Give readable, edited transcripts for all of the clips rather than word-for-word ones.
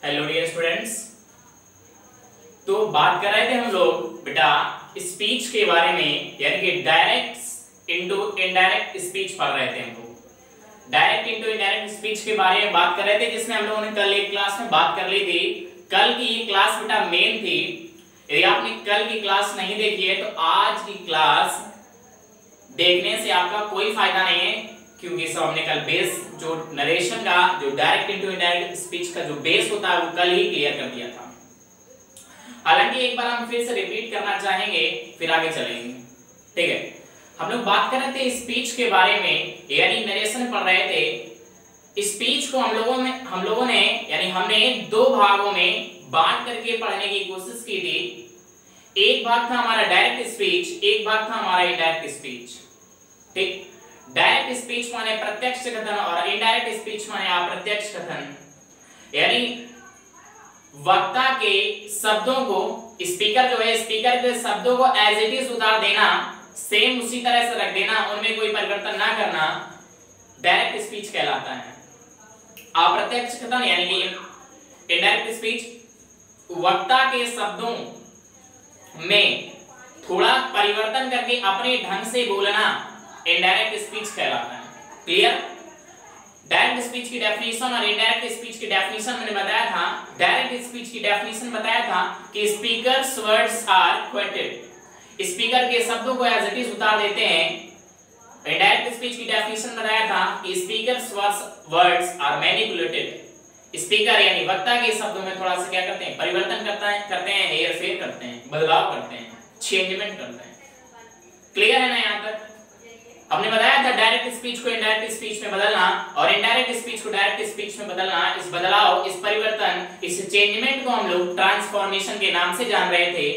Hello dear students. तो बात कर रहे थे हम लोग बेटा स्पीच के बारे में, यानी कि डायरेक्ट इनटू इनडायरेक्ट स्पीच पढ़ रहे थे हम लोग। डायरेक्ट इनटू इनडायरेक्ट स्पीच के बारे में बात कर रहे थे, जिसमें हम लोगों ने कल एक क्लास में बात कर ली थी। कल की ये क्लास बेटा मेन थी। यदि आपने कल की क्लास नहीं देखी है तो आज की क्लास देखने से आपका कोई फायदा नहीं है, क्योंकि सब हमने कल बेस जो नरेशन का, जो डायरेक्ट इनटू इनडायरेक्ट स्पीच का जो बेस होता है वो कल ही क्लियर कर दिया था। हालांकि एक बार हम फिर से रिपीट करना चाहेंगे, फिर आगे चलेंगे। ठीक है, हम लोग बात कर रहे थे स्पीच के बारे में, यानी नरेशन पढ़ रहे थे। स्पीच को हम लोगों ने यानी हमने दो भागों में बांट करके पढ़ने की कोशिश की थी। एक भाग था हमारा डायरेक्ट स्पीच, एक भाग था हमारा इनडायरेक्ट स्पीच। ठीक, डायरेक्ट स्पीच माने प्रत्यक्ष कथन और इनडायरेक्ट स्पीच माने अप्रत्यक्ष कथन, यानी वक्ता के शब्दों को, स्पीकर जो है स्पीकर के शब्दों को एज इट इज उतार देना, सेम उसी तरह से रख देना, उनमें कोई परिवर्तन ना करना, डायरेक्ट स्पीच कहलाता है। अप्रत्यक्ष कथन यानी कि इनडायरेक्ट स्पीच, वक्ता के शब्दों में थोड़ा परिवर्तन करके अपने ढंग से बोलना इनडायरेक्ट स्पीच कहलाता है। क्लियर? डायरेक्ट स्पीच की डेफिनेशन और इनडायरेक्ट स्पीच की डेफिनेशन मैंने बताया था। डायरेक्ट स्पीच की डेफिनेशन बताया था कि स्पीकर्स वर्ड्स आर क्वोटेड, स्पीकर के शब्दों को एज इट इज उतार देते हैं। इनडायरेक्ट स्पीच की डेफिनेशन बताया था कि speakers words are manipulated, speaker यानी वक्ता के शब्दों में थोड़ा सा क्या करते हैं, परिवर्तन करते हैं, हेर फेर करते हैं, बदलाव करते हैं, चेंजमेंट करते हैं। क्लियर है ना? यहाँ तक हमने बताया था डायरेक्ट स्पीच को इनडायरेक्ट स्पीच में बदलना और इनडायरेक्ट स्पीच को डायरेक्ट स्पीच में बदलना, इस बदलाव, इस परिवर्तन, इस चेंजमेंट को हम लोग ट्रांसफॉर्मेशन के नाम से जान रहे थे।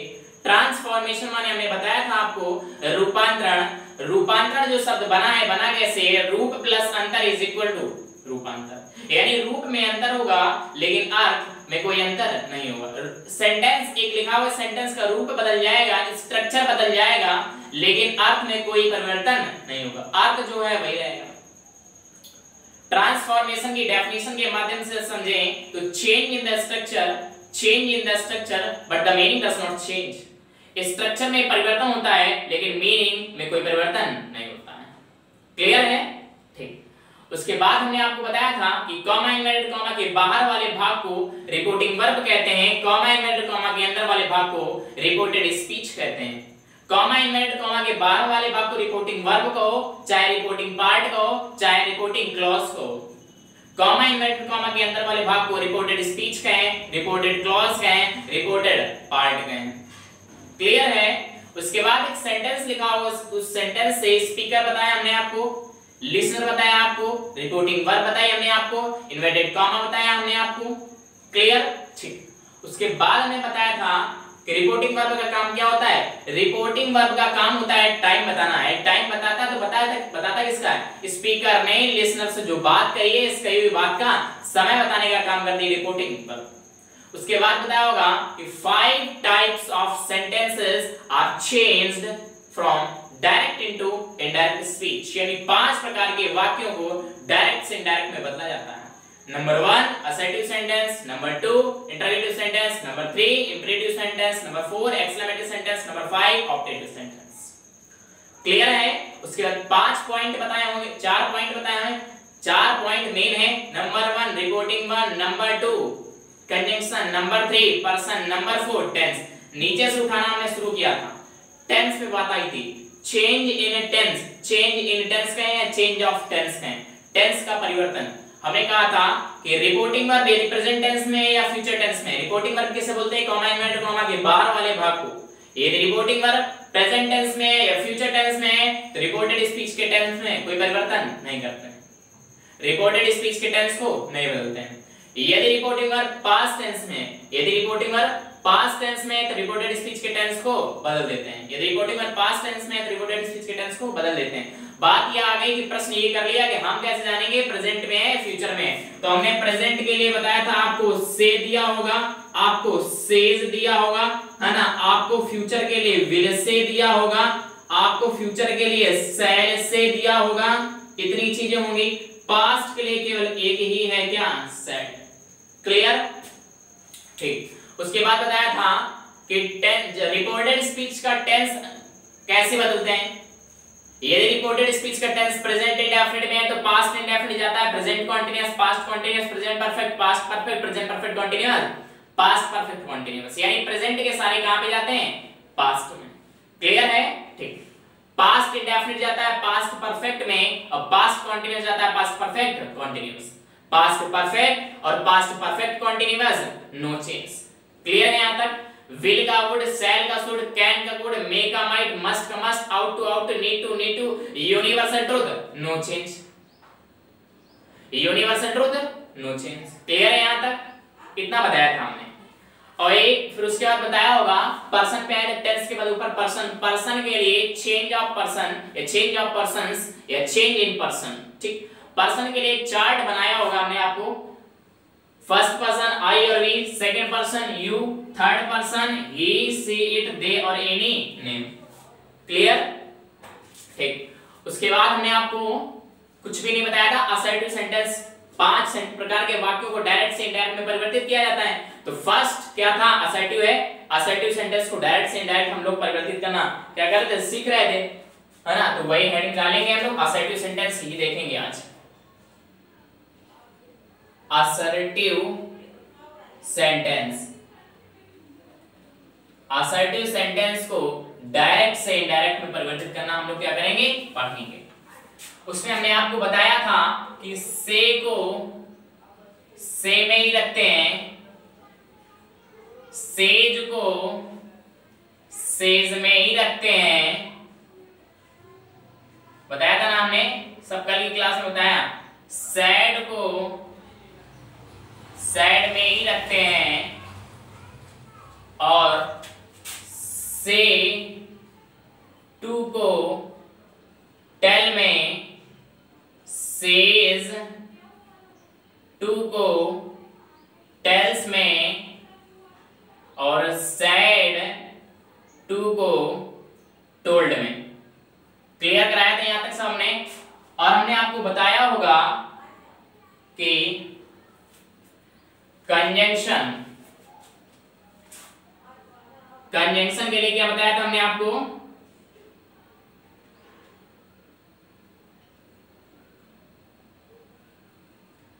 ट्रांसफॉर्मेशन माने हमने बताया था आपको रूपांतरण। रूपांतरण जो शब्द बना है, बना कैसे? रूप प्लस अंतर इज इक्वल टू रूपांतर, यानी रूप में अंतर होगा लेकिन अर्थ में कोई अंतर नहीं होगा। सेंटेंस, एक लिखा हुआ सेंटेंस का रूप बदल जाएगा, स्ट्रक्चर बदल जाएगा, लेकिन अर्थ में कोई परिवर्तन नहीं होगा, अर्थ जो है वही रहेगा। ट्रांसफॉर्मेशन की डेफिनेशन के माध्यम से समझें तो change in the structure but the meaning does not change. Structure में परिवर्तन होता है लेकिन मीनिंग में कोई परिवर्तन नहीं होता है। क्लियर है? ठीक। उसके बाद हमने आपको बताया था कि कॉमा इनवर्टेड कॉमा के बाहर वाले भाग को रिपोर्टिंग वर्ब कहते हैं, कॉमा इनवर्टेड कॉमा के अंदर वाले भाग को रिपोर्टेड स्पीच कहते हैं। कॉमा इनवर्टेड कॉमा के बाहर वाले भाग को रिपोर्टिंग वर्ब कहो, चाहे रिपोर्टिंग पार्ट कहो, चाहे रिपोर्टिंग क्लॉज कहो। कॉमा इनवर्टेड कॉमा के अंदर वाले भाग को रिपोर्टेड स्पीच कहें, रिपोर्टेड क्लॉज कहें, रिपोर्टेड पार्ट कहें। क्लियर है? उसके बाद एक सेंटेंस लिखा हुआ, उस सेंटेंस से स्पीकर बताया हमने आपको, लिसनर बताया आपको, रिपोर्टिंग वर्ब बताई हमने आपको, इनवर्टेड कॉमा बताया हमने आपको। क्लियर? ठीक। उसके बाद हमने बताया था कि रिपोर्टिंग वर्ब का काम क्या होता है? रिपोर्टिंग वर्ब का काम होता है टाइम बताना है। टाइम बताता तो बताता किसका है? स्पीकर ने लिसनर से जो बात कही है, इस कही हुई बात का समय बताने का काम करती है रिपोर्टिंग वर्ब। उसके बाद बताया होगा कि 5 types of sentences are changed from direct into indirect speech, यानी 5 प्रकार के वाक्यों को डायरेक्ट से इनडायरेक्ट में बदला जाता है। Number 1 assertive sentence, number 2 interrogative sentence, number 3 imperative sentence, number 4 exclamative sentence, number 5 optative sentence. Clear है? उसके बाद 5 पॉइंट बताए होंगे, 4 पॉइंट बताए हैं। 4 पॉइंट मेन है। Number 1 reporting verb, number 2 conjunction, number 3 person, number 4 tense. नीचे से उठाना हमने शुरू किया था, टेंस पे बात आई थी। Change in tense, change in tense कहें या चेंज ऑफ टेंस कहें, टेंस का परिवर्तन। हमने कहा था कि रिपोर्टिंग वर्ब यदि प्रेजेंट टेंस में या फ्यूचर टेंस में, रिपोर्टिंग वर्ब किसे बोलते हैं? कॉमा इनवर्टेड कॉमा के बाहर वाले भाग को। यदि रिपोर्टिंग वर्ब प्रेजेंट टेंस में या फ्यूचर टेंस में है तो रिपोर्टेड स्पीच के टेंस में कोई परिवर्तन नहीं करते हैं, रिपोर्टेड स्पीच के टेंस को नहीं बदलते हैं। यदि रिपोर्टिंग वर्ब पास्ट टेंस में, यदि रिपोर्टिंग वर्ब पास्ट टेंस में तो रिपोर्टेड स्पीच के टेंस को बदल देते हैं। यदि रिपोर्टिंग वर्ब पास्ट टेंस में तो रिपोर्टेड स्पीच के टेंस को बदल देते हैं। बात यह आ गई कि प्रश्न ये कर लिया कि हम कैसे जानेंगे प्रेजेंट में है फ्यूचर में? तो हमने प्रेजेंट के लिए बताया था आपको से दिया होगा, आपको सेज दिया होगा, है ना? आपको फ्यूचर के लिए विल से दिया होगा, आपको फ्यूचर के लिए शैल से दिया होगा, इतनी चीजें होंगी। पास्ट के लिए केवल एक ही है, क्या? सेड। क्लियर? ठीक। उसके बाद बताया था कि रिपोर्टेड स्पीच का टेंस कैसे बदलते हैं। यदि रिपोर्टेड स्पीच का टेंस प्रेजेंट इंडेफिनिट में है तो पास्ट इंडेफिनिट जाता है present continuous, past continuous, present perfect, past perfect, present perfect continuous, past perfect continuous, यानी प्रेजेंट के सारे कहां पे जाते हैं, पास्ट में। क्लियर है? ठीक। पास्ट इंडेफिनिट जाता है पास्ट परफेक्ट में और पास्ट कंटीन्यूअस जाता है past perfect continuous. Past perfect और past perfect continuous no change. Clear है यहां तक? विल का वुड, शैल का शुड, कैन का कुड, मे का माइट, मस्ट का must, ought to ought, need to, universal truth no change. Universal truth no change. Clear है यहां तक? इतना बताया था हमने। और एक फिर उसके बाद बताया होगा पर्सन पे ऐड टेंस के बाद ऊपर पर्सन, पर्सन के लिए चेंज ऑफ पर्सन या चेंज ऑफ पर्संस या चेंज इन पर्सन। ठीक। पर्सन के लिए एक चार्ट बनाया होगा हमने आपको। फर्स्ट पर्सन आई और we, second person you, third person he, she, it, they और एनी नेम। क्लियर? ठीक। उसके बाद हमने आपको कुछ भी नहीं बताया था। असर्टिव सेंटेंस 5 प्रकार के वाक्यों को डायरेक्ट से इनडायरेक्ट में परिवर्तित किया जाता है। तो फर्स्ट क्या था? असर्टिव है। असर्टिव सेंटेंस को डायरेक्ट से इनडायरेक्ट हम लोग परिवर्तित करना क्या करते थे, सीख रहे थे, है ना। तो वही हेडिंग डालेंगे हम लोग, असर्टिव सेंटेंस ही देखेंगे आज। असर्टिव सेंटेंस, असर्टिव सेंटेंस को डायरेक्ट से इनडायरेक्ट में परिवर्तित करना हम लोग क्या करेंगे, पढ़ेंगे। उसमें हमने आपको बताया था कि से को से में ही रखते हैं, सेज को सेज में ही रखते हैं। बताया था ना हमने, सब कल की क्लास में बताया। सैड को सैड में ही रखते हैं और से टू को टेल में, सेज टू को टेल्स में और सैड टू को टोल्ड में। क्लियर कराया था यहां तक सामने। और हमने आपको बताया होगा कि कंजंक्शन, कंजंक्शन के लिए क्या बताया था हमने आपको,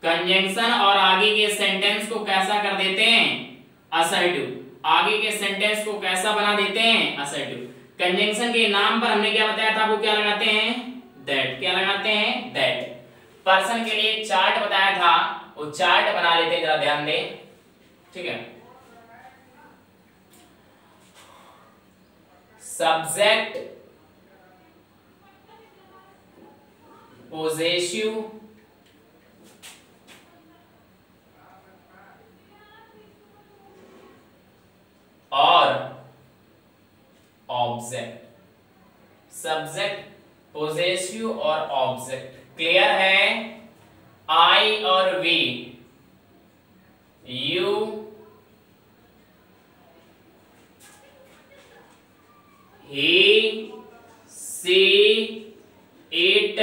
कंजंक्शन और आगे के सेंटेंस को कैसा कर देते हैं, असर्टिव। आगे के सेंटेंस को कैसा बना देते हैं, असर्टिव। कंजंक्शन के नाम पर हमने क्या बताया था, वो क्या लगाते हैं, दैट। क्या लगाते हैं, दैट। पर्सन के लिए चार्ट बताया था, वो चार्ट बना लेते हैं, जरा ध्यान दें। ठीक है। सब्जेक्ट, पोजेसिव, और ऑब्जेक्ट। सब्जेक्ट, पोजेसिव और ऑब्जेक्ट। क्लियर है? आई और we, you, he, she, it,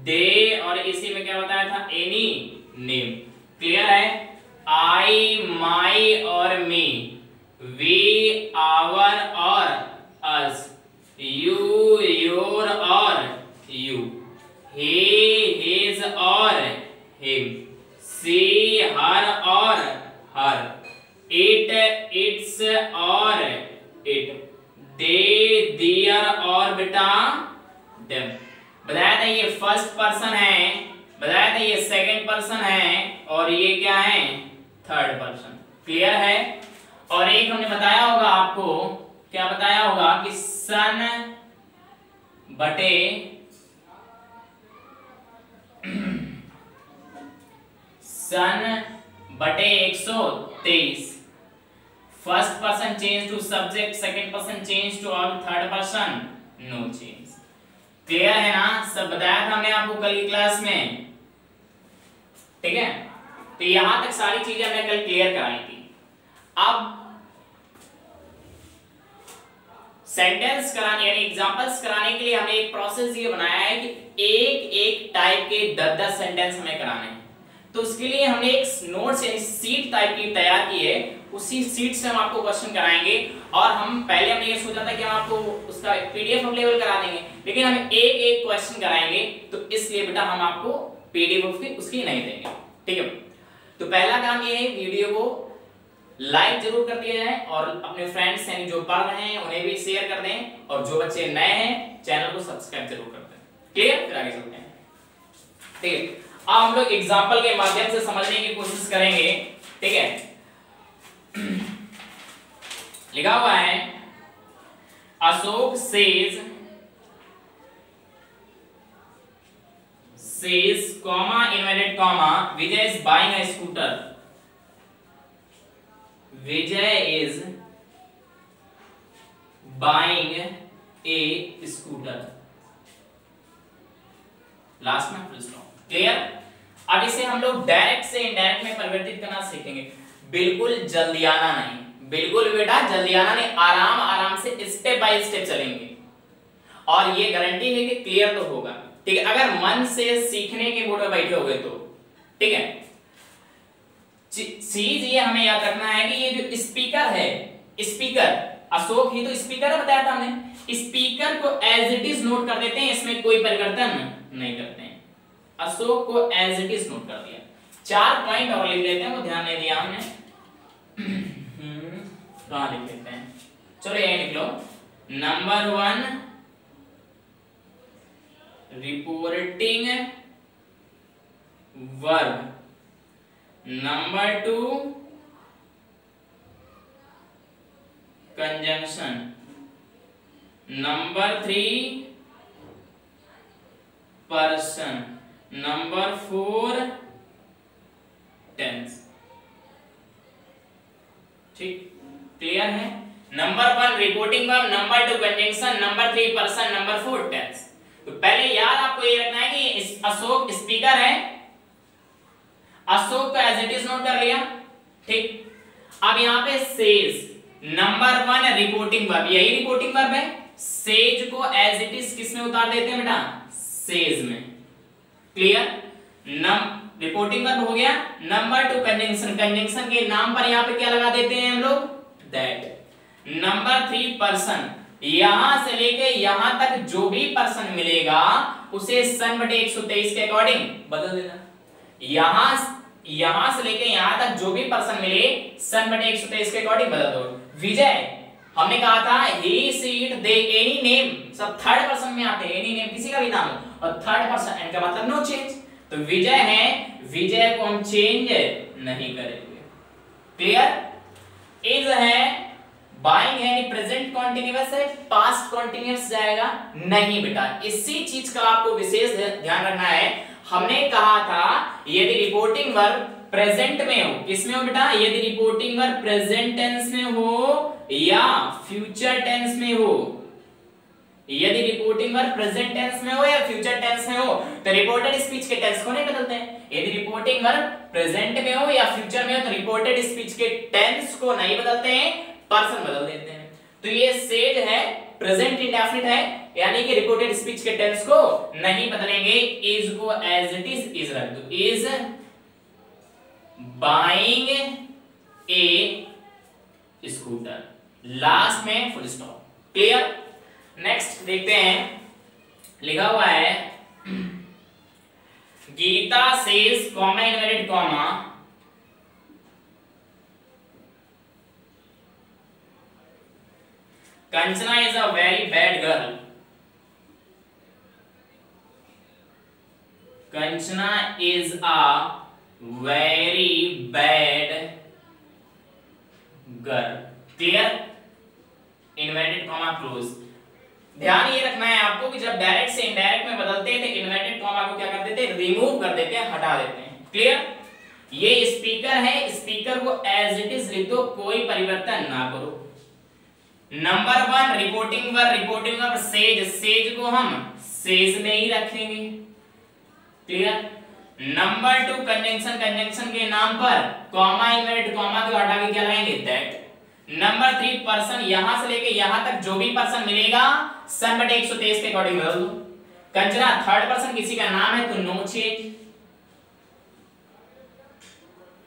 they और इसी में क्या बताया था, एनी नेम। क्लियर है? आई, माई और मी, वी, आवर और अस, यू, योर और यू, ही, हिज और हिम, सी, हर और हर, इट, इट्स और इट, दे, दियर और बेटा देम। बताया था ये फर्स्ट पर्सन है, बताया था ये सेकंड पर्सन है और ये क्या है, थर्ड पर्सन। क्लियर है? और एक हमने बताया होगा आपको, क्या बताया होगा कि सन बटे सन बटे 123। First person change to subject, second person change to all, third person no change. Clear है ना? सब बताया था हमने आपको कल की क्लास में। ठीक है। तो यहां तक सारी चीजें हमने कल क्लियर कराई थी। अब सेंटेंस कराने यानी एग्जांपल्स कराने के लिए हमने एक प्रोसेस ये बनाया है कि एक एक टाइप के 10-10 सेंटेंस हमें कराने हैं। तो उसके लिए हमने एक नोट्स यानी सीट टाइप की तैयार की है, उसी सीट से हम आपको क्वेश्चन कराएंगे। और हम पहले हमने ये सोचा था कि हम आपको उसका पीडीएफ अवेलेबल करा देंगे, लेकिन हम एक एक क्वेश्चन कराएंगे, तो इसलिए बेटा हम आपको पीडीएफ उसकी नहीं देंगे, ठीक है। तो पहला काम ये है, वीडियो को लाइक जरूर कर दिया जाए और अपने फ्रेंड्स यानी जो पढ़ रहे हैं उन्हें भी शेयर कर दें, और जो बच्चे नए हैं चैनल को सब्सक्राइब जरूर कर दें। क्लियर? फिर आगे चलते हैं। ठीक है, अब हम लोग एग्जांपल के माध्यम से समझने की कोशिश करेंगे। ठीक है, लिखा हुआ है Ashok says comma inverted comma Vijay is buying a scooter. Vijay is buying a scooter, last में फुल स्टॉप। क्लियर? अब इसे हम लोग डायरेक्ट से इनडायरेक्ट में परिवर्तित करना सीखेंगे। बिल्कुल जल्दी आना नहीं, बिल्कुल बेटा जल्दी आना नहीं, आराम आराम से स्टेप बाय स्टेप चलेंगे, और ये गारंटी है कि क्लियर तो होगा। ठीक है, अगर मन से सीखने के मूड में बैठे होगे तो। ठीक है, चीज ये हमें याद रखना है कि ये जो स्पीकर है, स्पीकर अशोक ही तो स्पीकर है, बताया था हमने। स्पीकर को एज इट इज नोट कर देते हैं, इसमें कोई परिवर्तन नहीं करते हैं। अशोक को एज इट इज नोट कर दिया। 4 पॉइंट और लिख लेते हैं, वो ध्यान नहीं दिया हमने। कहां लिख लेते हैं, चलो यही लिख लो। Number 1 reporting verb, number 2 conjunction, number 3 person, number 4 tense. ठीक, क्लियर है? Number 1 reporting verb, number 2 conjunction, number 3 person, number 4 tense. तो पहले याद आपको ये रखना है कि अशोक स्पीकर है, अशोक का एज इट इज नोट कर लिया। ठीक, अब यहां पे सेज, नंबर 1 रिपोर्टिंग वर्ब, यही रिपोर्टिंग वर्ब है। सेज को एज इट इज किस में उतार देते हैं बेटा? सेज में। क्लियर? रिपोर्टिंग वर्ब हो गया। नंबर 2 कंजंक्शन, कंजंक्शन के नाम पर यहां पे क्या लगा देते हैं हम लोग? दैट। नंबर 3 पर्सन, यहां से लेके यहां तक जो भी पर्सन मिलेगा उसे सन बटे 123 के अकॉर्डिंग बदल देना। यहां से लेके यहां तक जो भी पर्सन मिले सन बटे 123 के अकॉर्डिंग बदल दो। विजय, हमने कहा था ही सीट दे एनी नेम, सब थर्ड पर्सन में आते हैं, एनी नेम किसी का भी नाम हो, और थर्ड पर्सन एन का मतलब नो चेंज। तो विजय है, विजय को हम चेंज नहीं करेंगे। क्लियर? इज है, बाइंग है यानी प्रेजेंट कॉन्टिन्यूअस है, पास्ट कॉन्टिन्यूअस जाएगा नहीं बेटा। इसी चीज का आपको विशेष ध्यान रखना है। हमने कहा था यदि रिपोर्टिंग वर्ब प्रेजेंट में हो, किसमें हो बेटा? यदि रिपोर्टिंग वर्ब प्रेजेंट टेंस में हो या फ्यूचर टेंस में हो, यदि रिपोर्टिंग वर्ब प्रेजेंट टेंस में हो या फ्यूचर टेंस में हो, तो रिपोर्टेड स्पीच के टेंस को नहीं बदलते हैं। यदि रिपोर्टिंग वर्ब प्रेजेंट में हो या फ्यूचर में हो, तो रिपोर्टेड स्पीच के टेंस को नहीं बदलते हैं, पर्सन बदल देते हैं। तो ये सेज है, प्रेजेंट इंडेफिनिट है, यानी कि रिपोर्टेड स्पीच के टेंस को नहीं बदलेंगे। इज को एज इट इज रख दो। Is buying a scooter, last में फुल स्टॉप। क्लियर? नेक्स्ट देखते हैं, लिखा हुआ है Gita says comma inverted comma Kanchana is a very bad girl. Kanchana is a very bad girl. Clear? Inverted comma close. ध्यान ये रखना है आपको कि जब डायरेक्ट से इनडायरेक्ट में बदलते हैं तो इन्वर्टेड कॉमा को क्या कर देते हैं? रिमूव कर देते हैं, हटा देते हैं। क्लियर? ये स्पीकर है, स्पीकर को एज इट इज लिख दो, कोई परिवर्तन ना करो। Number 1 reporting verb says, says को हम सेज में ही रखेंगे। क्लियर? नंबर 2 कंजंक्शन, कंजंक्शन के नाम पर कॉमा इन्वर्टेड कॉमा को हटा के क्या लगाएंगे? दैट। नंबर 3 पर्सन, यहां से लेके यहां तक जो भी पर्सन मिलेगा सन बटे 123 के अकॉर्डिंग बदल दो। कंचना थर्ड पर्सन किसी का नाम है तो नो चेंज।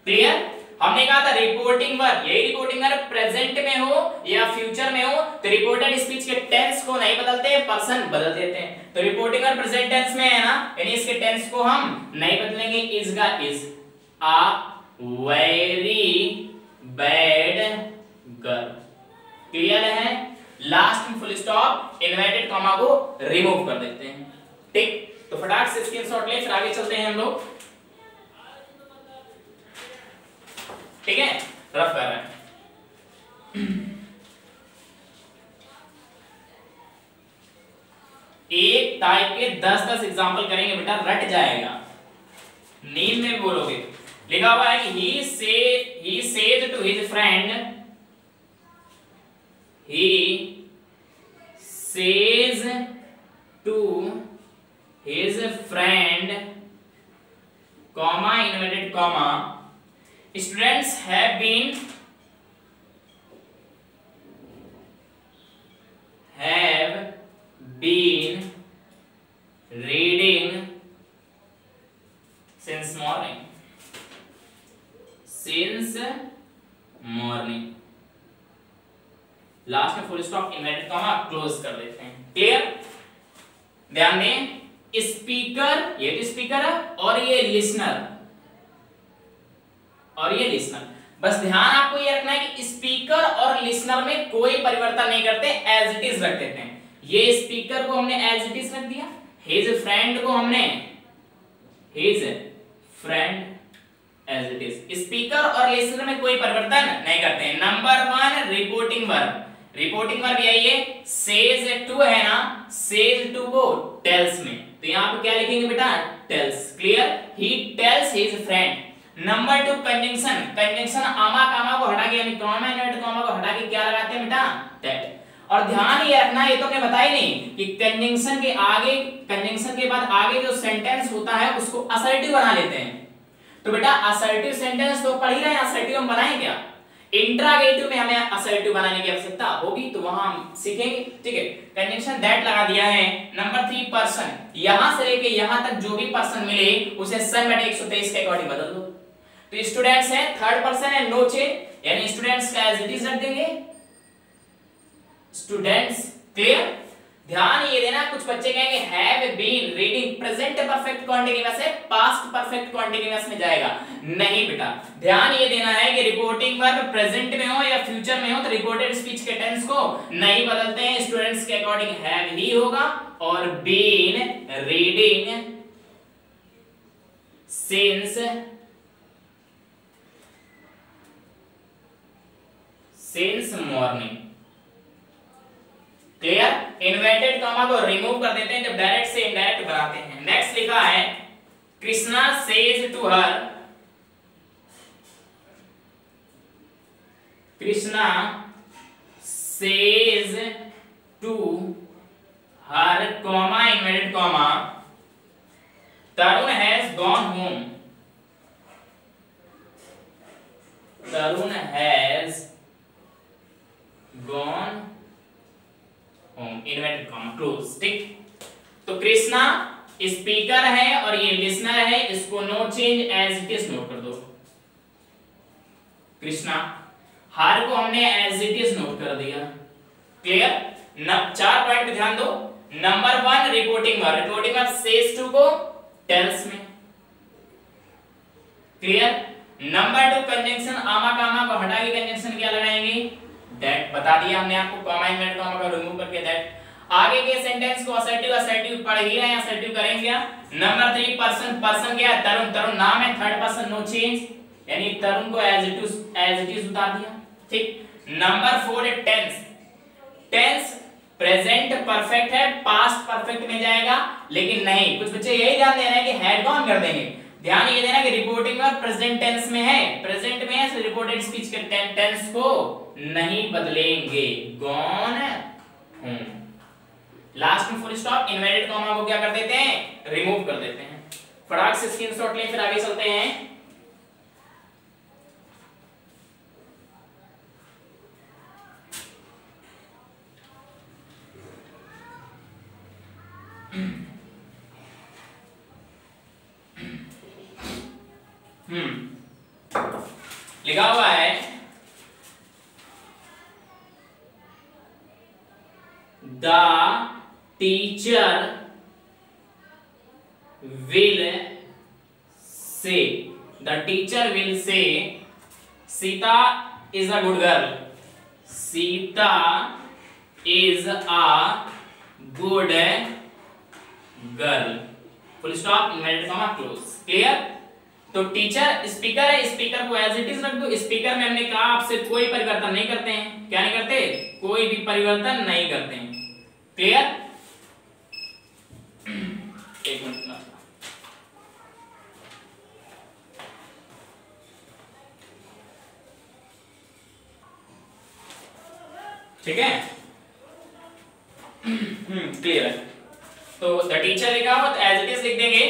क्लियर? हमने कहा था रिपोर्टिंग वर्ब, यही रिपोर्टिंग वर्ब प्रेजेंट में हो या फ्यूचर में हो तो रिपोर्टेड स्पीच के टेंस को नहीं बदलते, पर्सन बदल देते हैं। तो रिपोर्टिंग वर्ब प्रेजेंट टेंस में है ना, यानी इसके टेंस को हम नहीं बदलेंगे। इज का is, a very bad girl. Clear है? लास्ट में फुल स्टॉप, इन्वर्टेड कॉमा को रिमूव कर देते हैं। ठीक, तो फटाक से स्क्रीनशॉट ले, फिर आगे चलते हैं हम लोग। ठीक है, रफ कर रहे हैं। एक टाइप के 10-10 एग्जांपल करेंगे बेटा, रट जाएगा, नींद में बोलोगे। लिखा हुआ है कि he said to his friend, he says to his friend, comma inverted comma, students have been reading since morning. Last में full stop, inverted comma, close कर देते हैं। क्लियर? ध्यान दें, स्पीकर, ये तो स्पीकर है और ये लिसनर, और ये लिसनर। बस ध्यान आपको ये रखना है कि स्पीकर और लिसनर में कोई परिवर्तन नहीं करते, एज इट इज रख देते हैं। ये स्पीकर को हमने एज इट इज रख दिया, हिज फ्रेंड को हमने his friend as it is. Speaker और लिसनर में कोई परिवर्तन नहीं करते हैं। Number 1 reporting verb, reporting verb यही है, सेज टू है ना, सेज टू को टेल्स में, तो यहां पे क्या लिखेंगे बेटा, tells. Clear? He tells his friend. Number 2 conjunction, conjunction आमा कामा को हटा के, यानी कॉमा इन्वर्टेड कॉमा को हटा के क्या लगाते हैं बेटा, टेल। और ध्यान ये रखना, ये तो हमने बताया नहीं कि कंजंक्शन के आगे, कंजंक्शन के बाद आगे जो सेंटेंस होता है उसको असर्टिव बना लेते हैं। तो बेटा असर्टिव सेंटेंस तो पढ़ ही रहे हैं, असर्टिव हम बनाएं क्या? इंट्रागेटिव में हमें असर्टिव बनाने की आवश्यकता होगी, तो वहां हम सीखेंगे। ठीक है, कंजंक्शन दैट लगा दिया है। नंबर 3 पर्सन, यहां से लेके यहां तक जो भी पर्सन मिले उसे सन बटे 123 के अकॉर्डिंग बदल दो। तो स्टूडेंट्स है, थर्ड पर्सन है, नो चेंज, यानी स्टूडेंट्स का एज इट इज रख देंगे, स्टूडेंट्स। क्लियर? ध्यान ये देना, कुछ बच्चे कहेंगे have been reading, present perfect continuous है, पास्ट परफेक्ट कॉन्टिन्यूअस में जाएगा। नहीं बेटा, ध्यान ये देना है कि रिपोर्टिंग वर्ब प्रेजेंट में हो या फ्यूचर में हो तो रिपोर्टेड स्पीच के टेंस को नहीं बदलते हैं। स्टूडेंट्स के अकॉर्डिंग हैव ही होगा और been reading since morning. Clear? Inverted comma को रिमूव कर देते हैं जब डायरेक्ट से इनडायरेक्ट बनाते हैं। नेक्स्ट लिखा है Krishna says to her, Krishna says to her comma inverted comma, Tarun has gone home, Tarun has gone home, inverted comma, close. ठीक, तो कृष्णा स्पीकर है और ये लिसनर है, इसको no change as it is note कर दो। कृष्णा, हर को हमने एज इट इज नोट कर दिया। क्लियर? 4 पॉइंट पे ध्यान दो। Number 1 reporting verb, reporting verb says to को टेल्स में। क्लियर? नंबर 2 कंजंक्शन आमा कामा को हटा के कंजंक्शन क्या लगाएंगे, दैट। बता दिया हमने आपको, कॉमा इन्वर्टेड कॉमा को रिमूव करके दैट। आगे के सेंटेंस को असर्टिव असर्टिव पढ़ ही रहे हैं, असर्टिव करेंगे क्या? नंबर 3 पर्सन, पर्सन क्या है, तरुण, तरुण नाम है, थर्ड पर्सन नो चेंज, यानी तरुण को एज इट इज उतार दिया। ठीक। नंबर 4 है टेंस, टेंस प्रेजेंट परफेक्ट है, पास्ट परफेक्ट में जाएगा, लेकिन नहीं, कुछ बच्चे यही ध्यान दे रहे हैं कि हैड गॉन कर देंगे। ध्यान ये देना कि रिपोर्टिंग वर्ब प्रेजेंट टेंस में है, प्रेजेंट में है, तो रिपोर्टेड स्पीच के टेंस को नहीं बदलेंगे, गॉन होम। लास्ट में फुल स्टॉप, इन्वर्टेड कॉमा को क्या कर देते हैं, रिमूव कर देते हैं। फटाक से स्क्रीनशॉट लें, फिर आगे चलते हैं। लिखा हुआ है द टीचर विल से, द टीचर विल से Sita is a good girl, Sita is a good girl, full stop, inverted comma, close. Clear? तो टीचर स्पीकर है, स्पीकर को एज इट इज रख दो। स्पीकर में हमने कहा आपसे कोई परिवर्तन नहीं करते हैं, क्या नहीं करते, कोई भी परिवर्तन नहीं करते हैं। क्लियर? एक मिनट, ठीक है, क्लियर है। तो द टीचर लिखा हो तो एज इट इज लिख देंगे,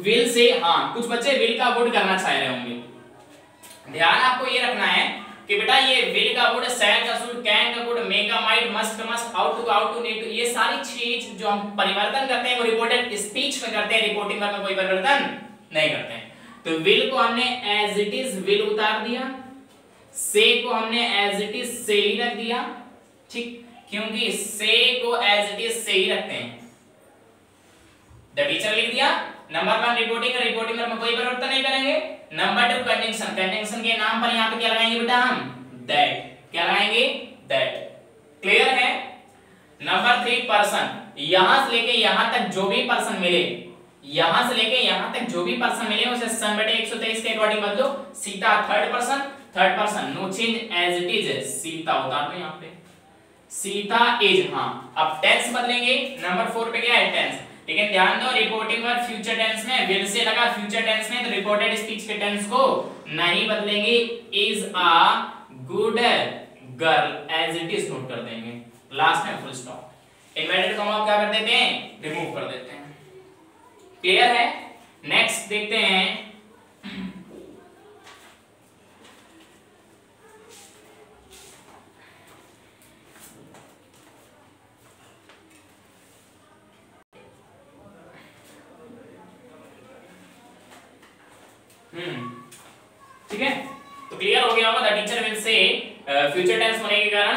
विल से, हाँ कुछ बच्चे विल का वुड करना चाह रहे होंगे। ध्यान आपको ये रखना है कि बेटा ये विल का वुड, शैल का शुड, कैन का वुड, मे का माइट, मस्ट का must, ought to need to, ये सारी चीज जो हम परिवर्तन करते हैं वो रिपोर्टेड स्पीच में करते हैं, रिपोर्टिंग वर्ब में कोई परिवर्तन नहीं करते हैं। तो विल को हमने एज इट इज विल उतार दिया, से को हमने एज इट इज से ही रख दिया, ठीक, क्योंकि से को एज इट इज से ही रखते हैं। द टीचर लिख दिया। नंबर 1 रिपोर्टिंग, रिपोर्टिंग में कोई परिवर्तन नहीं करेंगे। नंबर 2 कंजंक्शन, कंजंक्शन के नाम पर यहां पे क्या लगाएंगे बेटा हम, दैट, क्या लगाएंगे, दैट। क्लियर है? नंबर 3 पर्सन, यहां से लेके यहां तक जो भी पर्सन मिले, यहां से लेके यहां तक जो भी पर्सन मिले उसे सन बटे 123 के अकॉर्डिंग बदलो। Sita third person, no change as it is, Sita उतार दो यहां पे, सीता इज। हां अब टेंस बदलेंगे, नंबर 4 पे क्या है, टेंस। लेकिन ध्यान दो रिपोर्टिंग वर्ब फ्यूचर टेंस में विल से लगा, फ्यूचर टेंस में तो रिपोर्टेड स्पीच के टेंस को नहीं बदलेंगे, is a good girl as it is note कर देंगे, लास्ट में फुल स्टॉप। इन्वर्टेड कॉमा क्या कर देते हैं, रिमूव कर देते हैं। क्लियर है? नेक्स्ट देखते हैं, ठीक है। तो क्लियर हो गया होगा, the teacher will say future tense होने के कारण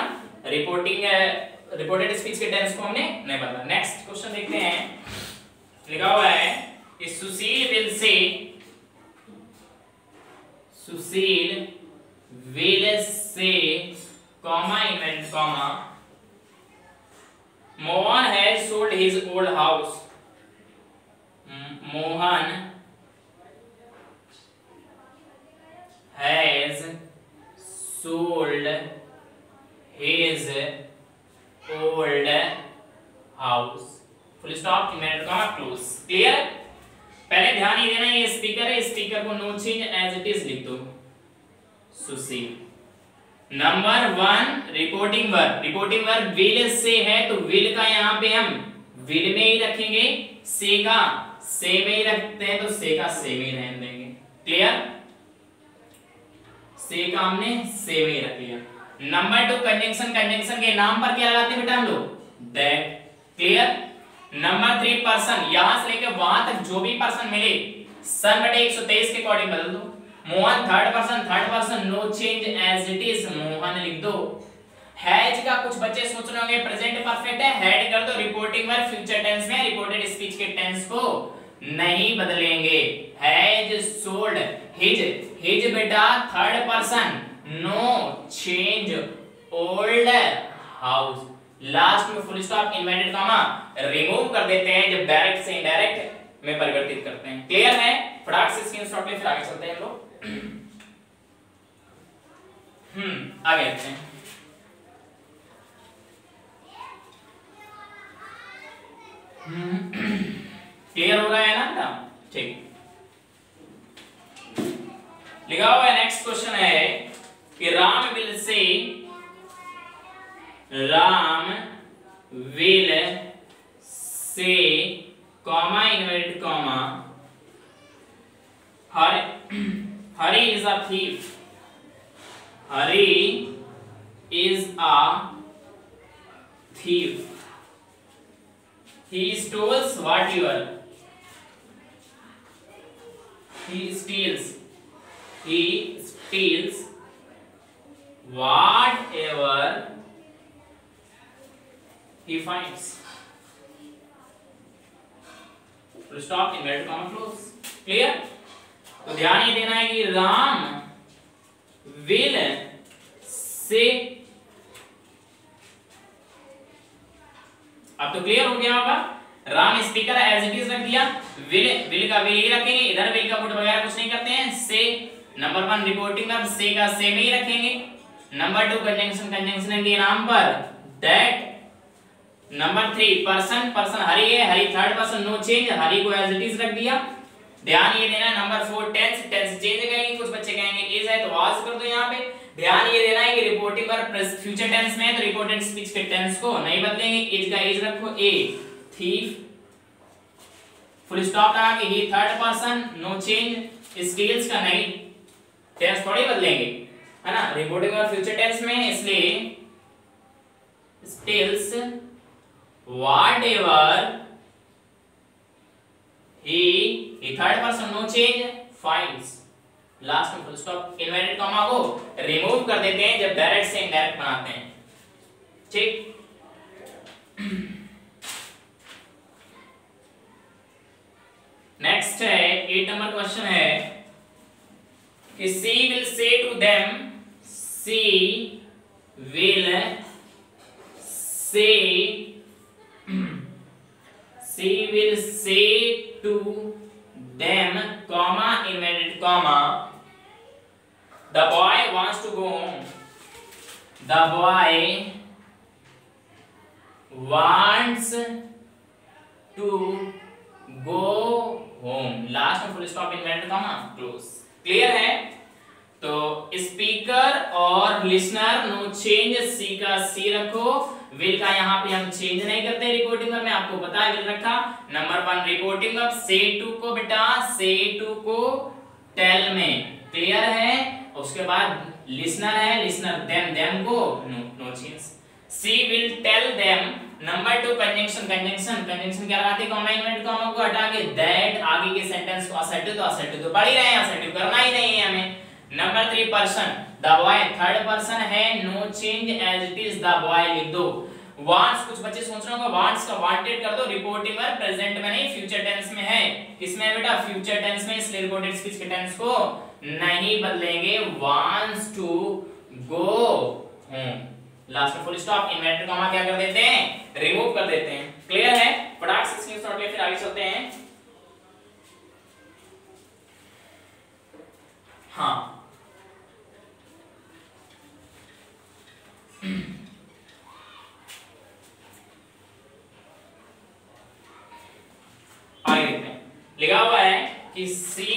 रिपोर्टेड स्पीच के टेंस को हमने नहीं बदला। नेक्स्ट क्वेश्चन देखते हैं, लिखा हुआ है कि Sushil will say comma inverted comma Mohan has sold his old house, Mohan has sold his old house, full stop, inverted comma, close. Clear? पहले ध्यान ही देना ये स्पीकर है, स्पीकर को no change as it is लिख दो, Sushil. Number 1 reporting verb will say है तो विल का यहां पे हम विल में ही रखेंगे, से का से में ही रखते हैं तो से का से में ही रहने देंगे। क्लियर? से का हमने से में ही रख लिया। नंबर 2 कंजंक्शन के नाम पर क्या लगाते हैं बेटा हम लोग, दैट। क्लियर? नंबर 3 पर्सन, यहां से लेकर वहां तक जो भी पर्सन मिले सन बटे 123 के अकॉर्डिंग बदल दो। Mohan third person, no change as it is, Mohan लिख दो। हैज का कुछ बच्चे सोच रहे होंगे प्रेजेंट परफेक्ट है, हैड कर दो, रिपोर्टिंग वर्ब फ्यूचर टेंस में रिपोर्टेड स्पीच के टेंस को नहीं बदलेंगे। हैज सोल्ड हिज बेटा third person, no change old house, last में full stop, inverted comma, remove कर देते हैं जब डायरेक्ट से इनडायरेक्ट में परिवर्तित करते हैं। क्लियर है? फटाक से स्क्रीनशॉट ले, फिर आगे चलते हैं हम लोग। आगे चलते हैं। क्लियर हो रहा है ना बेटा? ठीक, लिखा हुआ है नेक्स्ट क्वेश्चन है कि Ram will say comma inverted comma Hari is a thief, Hari is a thief, he steals whatever, he steals steals whatever he finds. Full stop, inverted comma, close. Clear? तो ध्यान ये देना है कि राम will say, अब तो क्लियर हो गया होगा। Ram speaker as it is रख दिया, विल का विल ही रखेंगे, इधर विल का पुट वगैरह कुछ नहीं करते हैं। से नंबर 1 रिपोर्टिंग वर्ब से का से में ही रखेंगे। नंबर 2 कंजंक्शन के नाम पर दैट। नंबर 3 पर्सन हरी है, हरी थर्ड पर्सन नो चेंज, हरी को एज इट इज रख दिया। ध्यान ये देना। नंबर 4 टेंस चेंज करेंगे, कुछ बच्चे कहेंगे इज है तो वाज कर दो यहाँ पे। ध्यान ये देना है कि रिपोर्टिंग वर्ब फ्यूचर टेंस में है तो रिपोर्टेड स्पीच के टेंस को नहीं बदलेंगे, इज का इज रखो। ए थीफ, फुल स्टॉप लगा के he third person no change, steals का नहीं, टेंस थोड़ी बदलेंगे है ना, रिपोर्टिंग वर्ब फ्यूचर टेंस में, इसलिए steals whatever he third person no change finds। Last में फुल स्टॉप। इन्वर्टेड कॉमा को रिमूव कर देते हैं जब डायरेक्ट से इनडायरेक्ट बनाते हैं, ठीक। नेक्स्ट है 8 नंबर क्वेश्चन है कि she will say to them, she will say, she will say to them, comma, inverted comma, the boy wants to go home, the boy wants to go home। Last में full stop, inverted comma, close. Clear है? तो speaker और listener no change, सी का सी रखो, will का यहाँ पे हम चेंज नहीं करते रिपोर्टिंग वर्ब में, आपको पता है विल रखा। नंबर 1 रिपोर्टिंग वर्ब से टू को बेटा, से टू को टेल में, क्लियर है। उसके बाद लिसनर है, लिसनर देम को no change, she will tell them. Number 2 conjunction क्या लगाते, कॉमा इन्वर्टेड कॉमा को हटा के दैट, आगे के सेंटेंस को असर्टिव तो पढ़ ही रहे हैं, असर्टिव करना ही नहीं है हमें। Number 3 person, the boy third person है, no change as it is, the boy लिख दो। वांट्स, कुछ बच्चे सोच रहे होंगे वांट्स का वांटेड कर दो, रिपोर्टिंग वर्ब प्रेजेंट में नहीं फ्यूचर टेंस में है। किसमें है बेटा, फ्यूचर टेंस में, इसलिए रिपोर्टेड स्पीच के टेंस को नहीं बदलेंगे, wants to go home. Last में फुल स्टॉप, इन्वर्टेड कॉमा क्या कर देते हैं, रिमूव कर देते हैं। क्लियर है? फटाक से स्क्रीनशॉट ले, फिर आगे चलते हैं। हाँ आगे देखते हैं। लिखा हुआ है कि she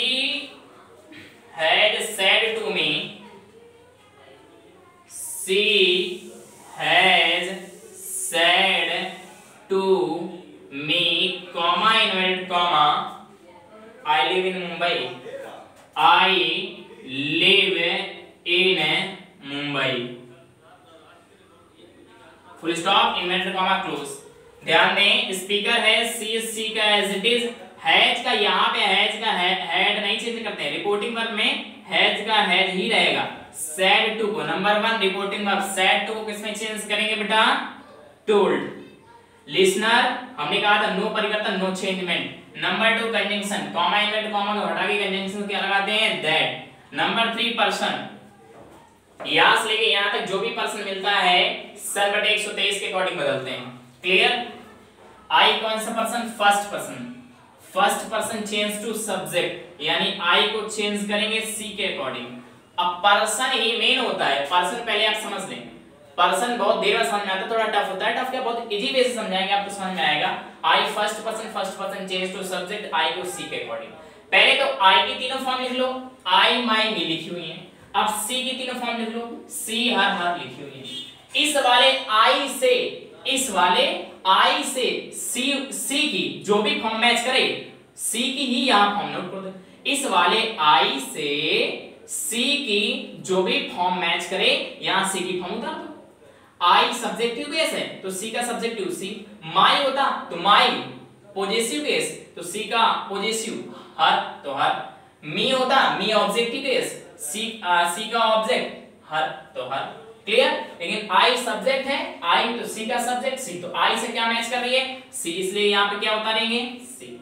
had said to me, she has said to me, comma inverted comma, I live in Mumbai, I live in Mumbai, full stop, inverted comma, close. ध्यान दें, स्पीकर है सी का एज इट इज, हैज का यहाँ पे हैज का हैड नहीं change करते हैं, रिपोर्टिंग वर्ब में हैज का हैज ही रहेगा। सेड टू को, number 1 reporting verb said to को किसमें चेंज करेंगे बेटा, टोल्ड। लिसनर हमने कहा था नो परिवर्तन, no changement. Number 2 conjunction, comma inverted comma को हटा के कंजंक्शन क्या लगाते हैं, दैट। नंबर 3 पर्सन, यहां से लेके यहां तक जो भी पर्सन मिलता है 7/123 के अकॉर्डिंग बदलते हैं। क्लियर? आई कौन सा person, first person, first person change to subject, यानी आई को चेंज करेंगे सी के अकॉर्डिंग। अब पर्सन ही मेन होता है, पर्सन पहले आप समझ लें, पर्सन बहुत देर में समझ में आता है, थोड़ा टफ होता है, टफ क्या बहुत इजी वे से समझाएंगे आपको समझ में आएगा। I first person change to subject, I को सी के अकॉर्डिंग। पहले तो आई की तीनों फॉर्म लिख लो, आई माई मी लिखी हुई है। अब सी की तीनों फॉर्म लिख लो, सी हर लिखी हुई है। इस वाले आई से, इस वाले आई से सी की जो भी फॉर्म मैच करे, सी की ही यहां फॉर्म नोट कर दो। इस वाले आई से सी की जो भी फॉर्म मैच करे, यहां सी की फॉर्म उतार दो। आई सब्जेक्टिव केस है तो सी का सब्जेक्टिव सी, माई होता तो माई पॉजेसिव केस तो सी का पॉजेसिव हर तो हर, मी होता मी ऑब्जेक्टिव केस सी का ऑब्जेक्ट हर, तो हर, क्लियर। लेकिन आई सब्जेक्ट है, आई तो सी का सब्जेक्ट सी, तो आई से क्या मैच कर रही है, सी, इसलिए यहाँ पे क्या उतारेंगे, सी।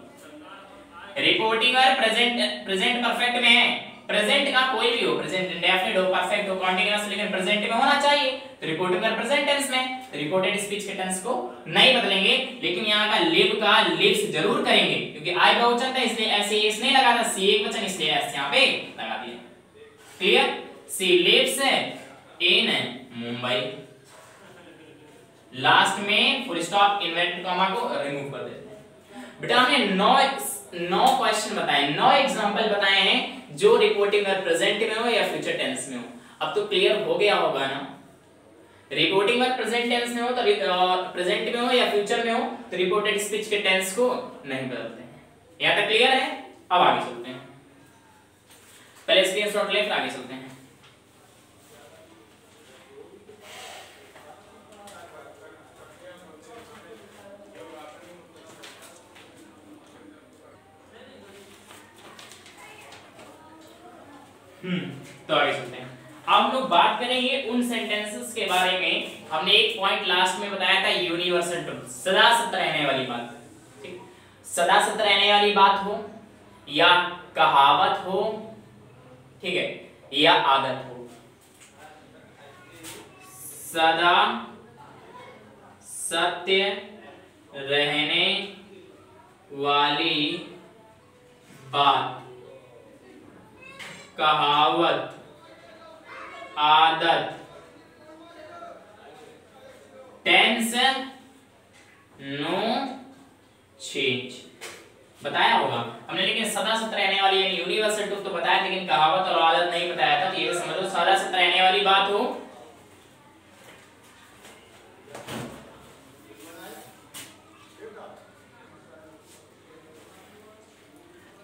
रिपोर्टिंग और प्रेजेंट परफेक्ट में है, प्रेजेंट का कोई भी हो, प्रेजेंट इंडेफिनिट हो, परफेक्ट हो, कॉन्टिन्यूअस, लेकिन प्रेजेंट में होना चाहिए, तो रिपोर्टिंग और प्रेजेंट टेंस में, तो रिपोर्टेड स्पीच के टेंस को नहीं बदलेंगे, लेकिन यहाँ का लिव का लिव्स जरूर करेंगे, क्योंकि आई बहुवचन था इसलिए ऐसे एस नहीं लगा था, सी एक वचन इसलिए एस यहाँ पे लगा दिया, clear. She lives in Mumbai, last में फुल स्टॉप इन्वर्टेड कॉमा को रिमूव कर देते हैं। बेटा हमने 9 क्वेश्चन बताए, 9 एग्जांपल बताए हैं जो रिपोर्टिंग और प्रेजेंट में हो या फ्यूचर टेंस में हो। अब तो क्लियर हो गया होगा ना, रिपोर्टिंग और प्रेजेंट टेंस में हो तो प्रेजेंट में हो या फ्यूचर में हो तो रिपोर्टेड स्पीच के टेंस को नहीं बदलते हैं। यहां तक क्लियर है। अब आगे चलते हैं, पहले स्क्रीनशॉट ले फिर आगे चलते हैं। तो आगे चलते हैं। अब हम लोग बात करेंगे उन सेंटेंसेस के बारे में, हमने एक पॉइंट लास्ट में बताया था यूनिवर्सल ट्रुथ, सदा सत्य रहने वाली बात, ठीक, सदा सत्य रहने वाली बात हो या कहावत हो, ठीक है, या आदत हो, सदा सत्य रहने वाली बात, कहावत, आदत, टेंस नो चेंज बताया होगा हमने, लेकिन सदा सत्य रहने वाली यानी यूनिवर्सल ट्रुथ तो बताया, लेकिन कहावत और आदत नहीं बताया था। तो ये भी समझ लो सदा सत्य रहने वाली बात हो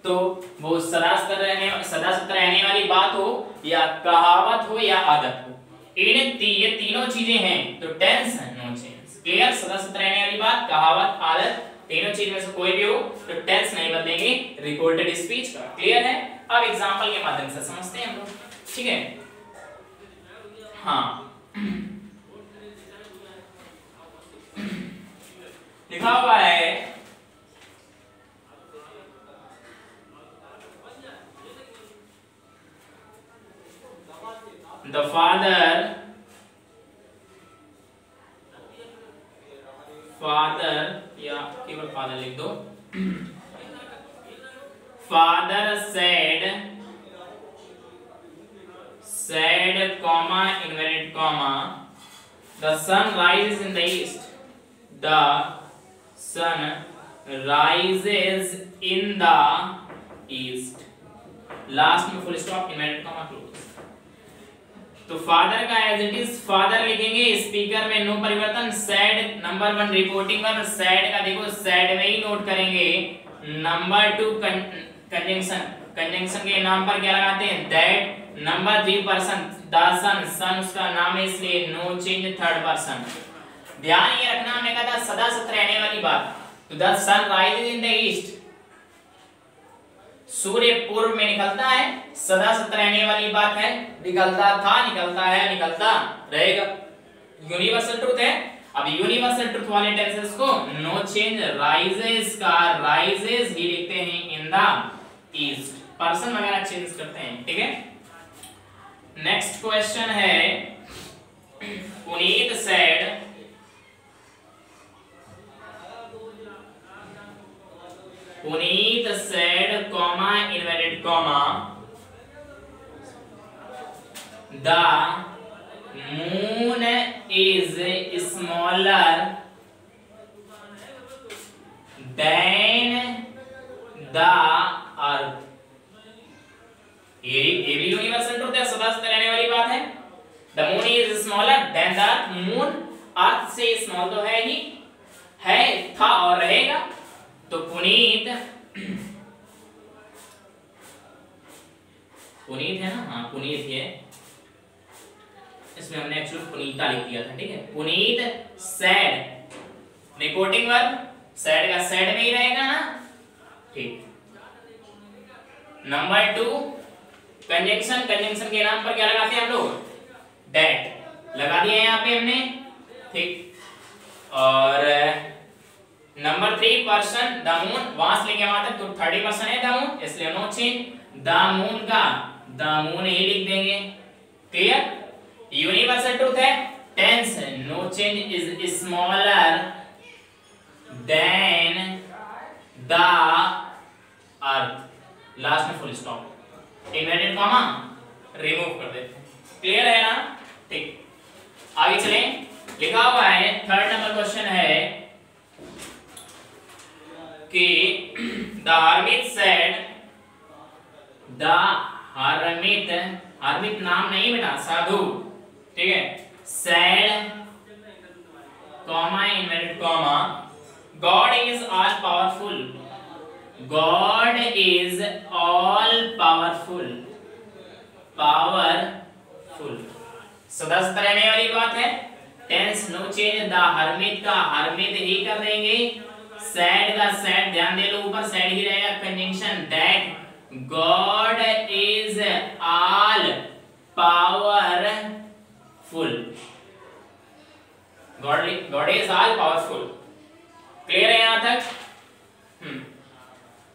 तो वो सदा सत्य रहने वाली बात हो या कहावत हो या आदत हो, ये तीनों चीजें हैं तो टेंस नो चेंज, क्लियर। सदा सत्य रहने वाली बात, कहावत, आदत, तीनों चीज में से कोई भी हो तो टेंस नहीं बदलेंगे रिपोर्टेड स्पीच का, क्लियर है। अब एग्जांपल के माध्यम से समझते हैं हम लोग, ठीक है। हाँ लिखा हुआ है The father या केवल फादर लिख दो, father said comma inverted comma the sun rises in the east, the sun rises in the east, last में full stop inverted comma close. तो फादर का एज इट इज फादर लिखेंगे, speaker में no परिवर्तन, said number 1 reporting पर said का देखो said में ही नोट करेंगे। नंबर 2 कंजंक्शन के नाम पर क्या लगाते हैं that. Number 3 person the son, son उसका नाम है इसलिए नो चेंज थर्ड पर्सन। ध्यान ये रखना हमने कहा था सदा सत्य रहने वाली बात, तो the sun rises in the east, सूर्य पूर्व में निकलता है, सदा सत्य रहने वाली बात है, निकलता था, निकलता है, निकलता रहेगा, यूनिवर्सल ट्रुथ है। अब यूनिवर्सल ट्रुथ वाले टेंसेस को नो चेंज, राइजेस का राइजेस ही लिखते हैं इन द ईस्ट, पर्सन वगैरह चेंज करते हैं, ठीक है। नेक्स्ट क्वेश्चन है Puneet said Puneet said, comma, inverted comma, the moon is smaller than the earth। ये भी यूनिवर्सल ट्रुथ है, सदा सत्य रहने वाली बात है। The moon is smaller than the earth, moon earth से स्मॉल तो है ही, है, था और रहेगा। तो पुनीत है ना, हाँ पुनीत है, इसमें हमने एक्चुअली पुनीता लिख दिया था, ठीक है। Puneet sad, reporting verb, sad का सैड में ही रहेगा ना, ठीक। नंबर 2 कंजंक्शन, कंजंक्शन के नाम पर क्या लगाते हैं हम लोग? दैट लगा दिया यहाँ पे हमने, ठीक। और नंबर 3 पर्सन द मून, वहां से लेके वहां तक तो 30 पर्सन है द मून, इसलिए नो चेंज। द मून का द मून ही लिख देंगे, क्लियर। यूनिवर्सल ट्रूथ है tense, no change is smaller than the earth, last में full stop, inverted comma remove कर देते हैं, क्लियर है ना, ठीक। आगे चलें, लिखा हुआ है 3rd नंबर क्वेश्चन है कि the hermit said, the hermit, hermit नाम नहीं बेटा, साधु, ठीक है, said comma inverted comma God is all powerful, God is all powerful, powerful सदस्य रहने वाली बात है, tense no change, the hermit का हर्मिट ही कर देंगे, सैड का सैड ध्यान दे लो, ऊपर सैड ही रहेगा, conjunction that God is all powerful, God is all powerful, clear है यहां तक?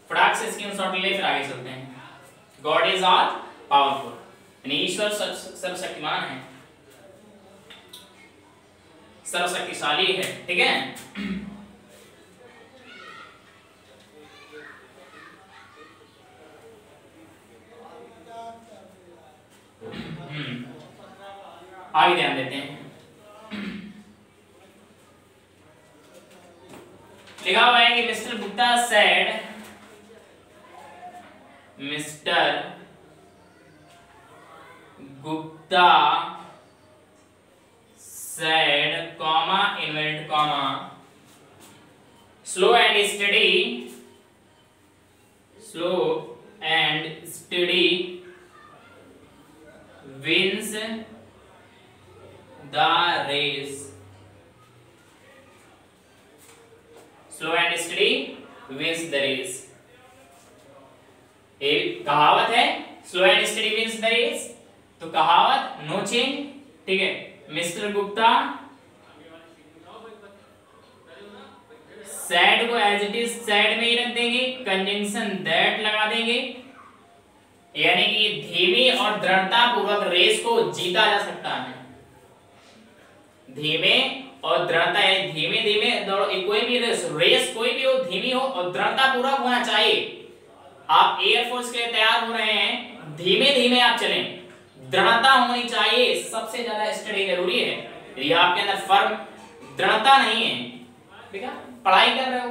फटाक से स्क्रीनशॉट ले फिर आगे चलते हैं। गॉड इज ऑल पावरफुल, यानी ईश्वर सर्वशक्तिमान है, सर्वशक्तिशाली है, ठीक है। आगे ध्यान देते हैं, लिखा हुआ है कि mister Gupta said, mister Gupta said comma inverted comma slow and steady wins the race, slow and steady wins the race, एक कहावत है, slow and steady wins the race, तो कहावत नो चेंज, ठीक है। मिस्टर गुप्ता सैड को एज इट इज सैड में ही रख देंगे, कंजंक्शन दैट लगा देंगे, यानी कि धीमी और दृढ़ता पूर्वक रेस को जीता जा सकता है, धीमे और दृढ़ता, यानी धीमे धीमे दौड़, कोई भी रेस कोई भी हो धीमी हो और दृढ़ता पूर्वक होना चाहिए। आप एयरफोर्स के लिए तैयार हो रहे हैं, धीमे धीमे आप चलें, दृढ़ता होनी चाहिए, सबसे ज्यादा स्टडी जरूरी है। यदि आपके अंदर फर्म दृढ़ता नहीं है, ठीक है, पढ़ाई कर रहे हो,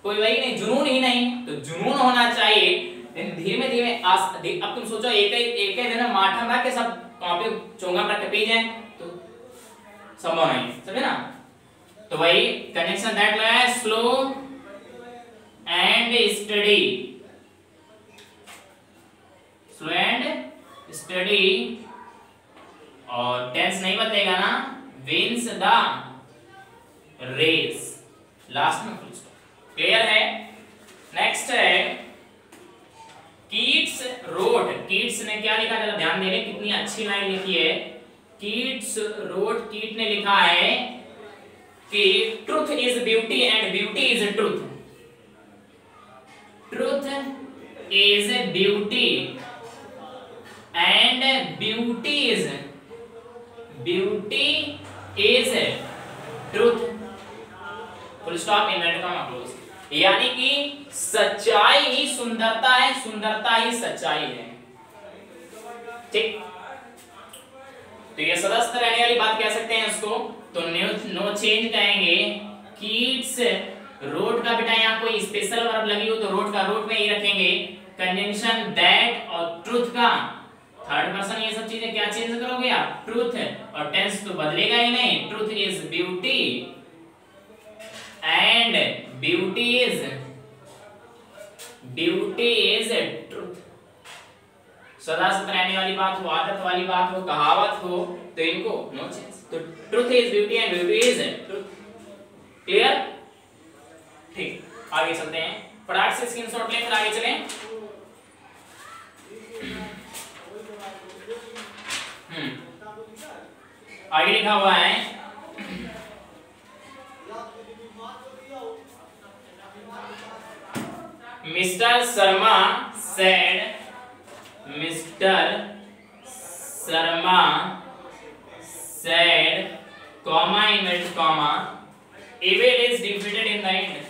कोई वही नहीं, जुनून ही नहीं, तो जुनून होना चाहिए, धीमे धीमे। अब तुम सोचो एक ही दिन में माठा रख के सब कॉपी चोंगा रख के पी जाए, तो संभव नहीं, समझे ना। तो वही कंजंक्शन दैट लगाया है, slow and study, slow and study, और टेंस नहीं बदलेगा ना, विंस द रेस, लास्ट में फुल स्टॉप, क्लियर है। नेक्स्ट है कीट्स रोट, कीट्स ने क्या लिखा, जरा ध्यान देने, कितनी अच्छी लाइन लिखी है, कीट्स रोट, कीट ने लिखा है कि truth is beauty and beauty is truth, truth is beauty and beauty is truth, full stop, inverted comma close, यानी कि सच्चाई ही सुंदरता है, सुंदरता ही सच्चाई है, ठीक। तो ये सदस्य रहने वाली बात कह सकते हैं इसको, तो नो चेंज कहेंगे। कीट्स रोट का बेटा यहाँ कोई स्पेशल वर्ब लगी हो तो रोट का रोट में ही रखेंगे, कंजंक्शन दैट और ट्रुथ का थर्ड पर्सन, ये सब चीजें क्या चेंज करोगे आप, ट्रूथ, और टेंस तो बदलेगा ही नहीं, truth is beauty and beauty is truth. सदा सदा रहने वाली बात हो, आदत वाली बात हो, कहावत हो, तो इनको नो चेंज, तो truth is beauty and beauty is truth, clear, ठीक। आगे चलते हैं, फटाक से स्क्रीनशॉट लें फिर आगे चलें। आगे लिखा हुआ है mister Sharma said comma inverted comma evil is defeated in the end.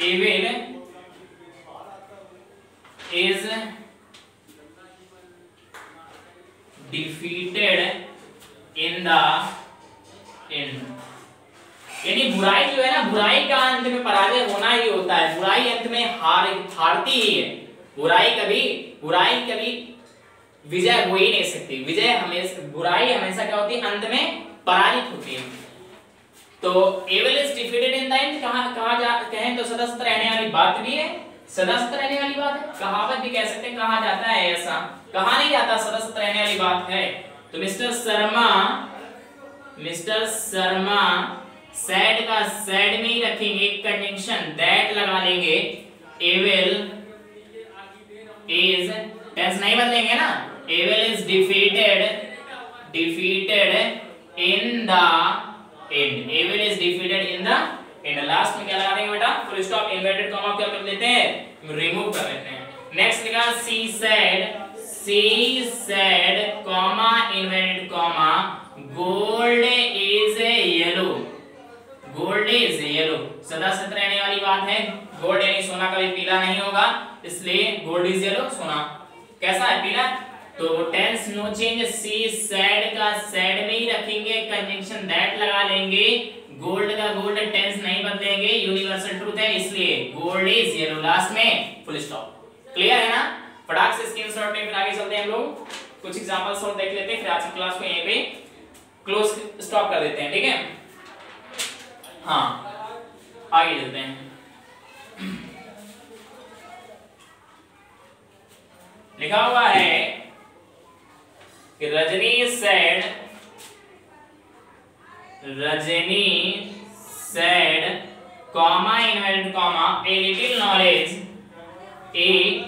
Evil is defeated in the end. यानी बुराई जो है ना, बुराई का अंत में पराजय होना ही होता है, बुराई अंत में हारती ही है। बुराई कभी विजय हो ही नहीं सकती, बुराई हमेशा क्या होती है, अंत में पराजित होती है। तो evil is defeated in the end कहें तो सदा सत्य रहने वाली बात भी है, सदा सत्य रहने वाली बात है, कहावत भी कह सकते हैं, कहा जाता है, ऐसा कहा नहीं जाता, सदा सत्य रहने वाली बात है। तो मिस्टर शर्मा सैड का सैड में ही रखेंगे, कंजंक्शन दैट लगा लेंगे, एविल इज टेंस नहीं बदलेंगे ना, evil is defeated in the end, evil is defeated in the end. Last में क्या लगा देंगे बेटा, फुल स्टॉप, इन्वर्टेड कॉमा क्या कर देते हैं, रिमूव कर देते हैं। नेक्स्ट लिखा she said comma inverted comma gold is yellow, gold is yellow, सदा सत्य रहने वाली बात है, गोल्ड यानी सोना कभी पीला नहीं होगा, इसलिए गोल्ड इज येलो, सोना कैसा है, पीला। तो टेंस नो चेंज, सी सैड का सैड में ही रखेंगे, कंजंक्शन दैट लगा लेंगे, गोल्ड का गोल्ड, टेंस नहीं बदलेंगे, यूनिवर्सल ट्रूथ है इसलिए गोल्ड इज येलो, लास्ट में फुल स्टॉप। क्लियर है ना, फटाक से स्क्रीनशॉट ले, फिर आगे चलते हैं हम लोग, कुछ एग्जांपल्स और देख लेते हैं, फिर आज की क्लास को यहीं पे क्लोज स्टॉप कर देते हैं, ठीक है। हाँ आगे चलते हैं, लिखा हुआ है कि Rajni said comma inverted comma a little knowledge is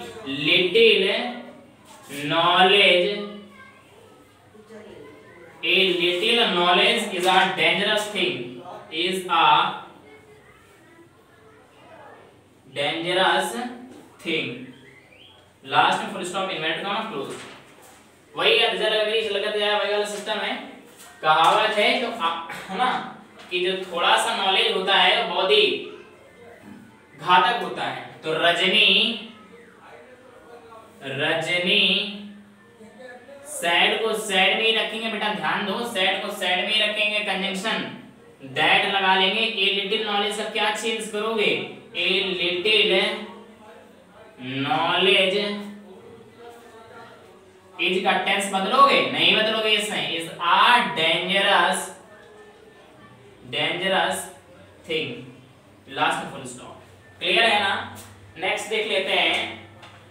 a dangerous thing, is a dangerous thing, last में full stop, inverted comma, close. वही लगत है, वही वाला सिस्टम है, कहावत है तो है ना कि जो थोड़ा सा नॉलेज होता है वो बहुत ही घातक होता है। तो रजनी सैड को सैड में ही रखेंगे बेटा, ध्यान दो, सैड को सैड में ही रखेंगे, कंजंक्शन दैट लगा लेंगे, ए लिटिल नॉलेज का क्या चेंज करोगे, ए लिटिल नॉलेज इज का टेंस बदलोगे, नहीं बदलोगे, इसमें is a dangerous thing, last में फुल स्टॉप। क्लियर है ना। नेक्स्ट देख लेते हैं,